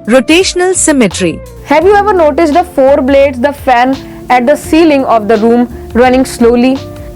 Rotational symmetry. Have you ever noticed the four blades the fan at the ceiling of the room running slowly?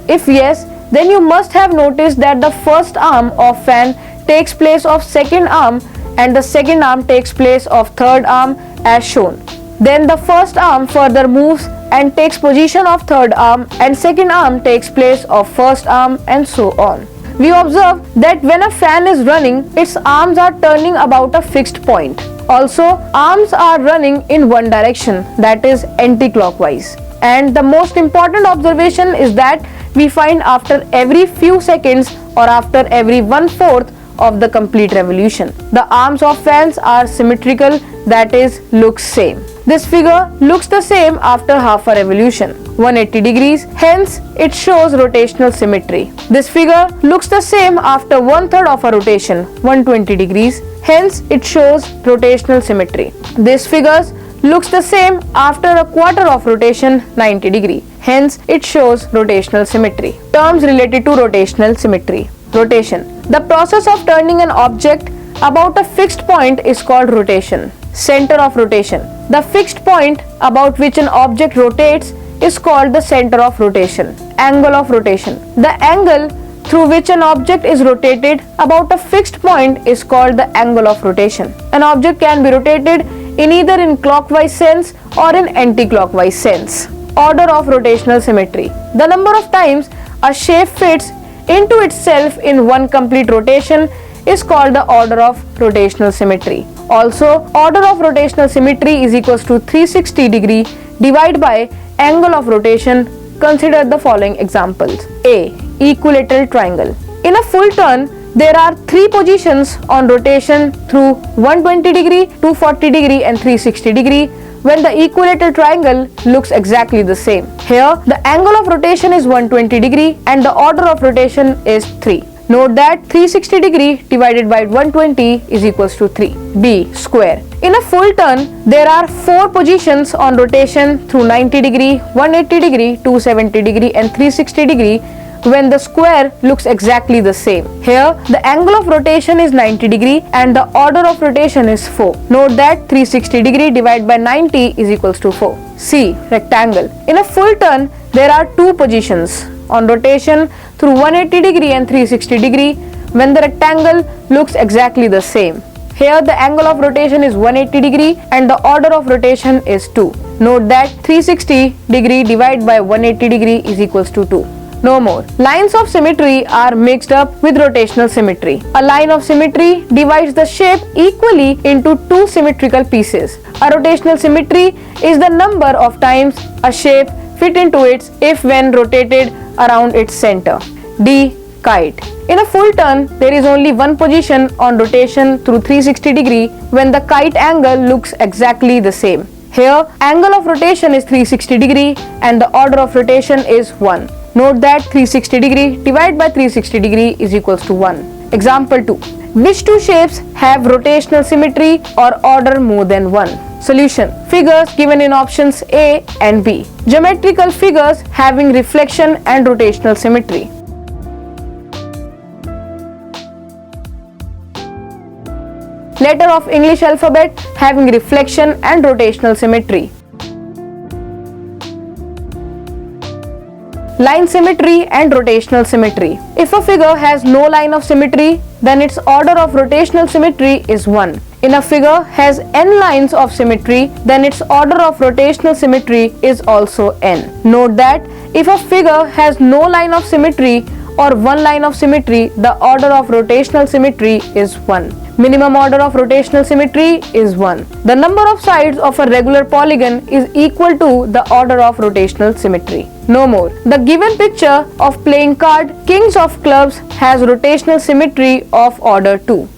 If yes, then you must have noticed that the first arm of fan takes place of second arm and the second arm takes place of third arm as shown. Then the first arm further moves and takes position of third arm and second arm takes place of first arm and so on. We observe that when a fan is running, its arms are turning about a fixed point. Also, arms are running in one direction, that is anti-clockwise. And the most important observation is that we find after every few seconds or after every 1/4 of the complete revolution, the arms of fans are symmetrical, that is looks same. This figure looks the same after half a revolution, 180 degrees, hence it shows rotational symmetry. This figure looks the same after 1/3 of a rotation, 120 degrees, hence it shows rotational symmetry. This figure looks the same after a quarter of rotation, 90 degree, hence it shows rotational symmetry. Terms related to rotational symmetry. Rotation. The process of turning an object about a fixed point is called rotation. Center of rotation. The fixed point about which an object rotates is called the center of rotation. Angle of rotation. The angle through which an object is rotated about a fixed point is called the angle of rotation. An object can be rotated in either in clockwise sense or in anti-clockwise sense. Order of rotational symmetry. The number of times a shape fits into itself in one complete rotation is called the order of rotational symmetry. Also, order of rotational symmetry is equals to 360 degree divided by angle of rotation. Consider the following examples. A. Equilateral triangle. In a full turn, there are three positions on rotation through 120 degree, 240 degree and 360 degree when the equilateral triangle looks exactly the same. Here, the angle of rotation is 120 degree and the order of rotation is 3. Note that 360 degree divided by 120 is equals to 3. B. Square. In a full turn, there are four positions on rotation through 90 degree, 180 degree, 270 degree and 360 degree when the square looks exactly the same. Here, the angle of rotation is 90 degree and the order of rotation is 4. Note that 360 degree divided by 90 is equals to 4. C. Rectangle. In a full turn, there are two positions on rotation through 180 degree and 360 degree when the rectangle looks exactly the same. Here, the angle of rotation is 180 degree and the order of rotation is 2. Note that 360 degree divided by 180 degree is equals to 2. No more. Lines of symmetry are mixed up with rotational symmetry. A line of symmetry divides the shape equally into two symmetrical pieces. A rotational symmetry is the number of times a shape fit into it if when rotated around its center. D. Kite. In a full turn, there is only one position on rotation through 360 degree when the kite angle looks exactly the same. Here, angle of rotation is 360 degree and the order of rotation is 1. Note that 360 degree divided by 360 degree is equals to 1. Example 2. Which two shapes have rotational symmetry or order more than 1? Solution. Figures given in options A and B. Geometrical figures having reflection and rotational symmetry. Letter of English alphabet having reflection and rotational symmetry. Line symmetry and rotational symmetry. If a figure has no line of symmetry, then its order of rotational symmetry is 1. In a figure has n lines of symmetry, then its order of rotational symmetry is also n. Note that if a figure has no line of symmetry or one line of symmetry, the order of rotational symmetry is 1. Minimum order of rotational symmetry is 1. The number of sides of a regular polygon is equal to the order of rotational symmetry. No more. The given picture of playing card Kings of Clubs has rotational symmetry of order 2.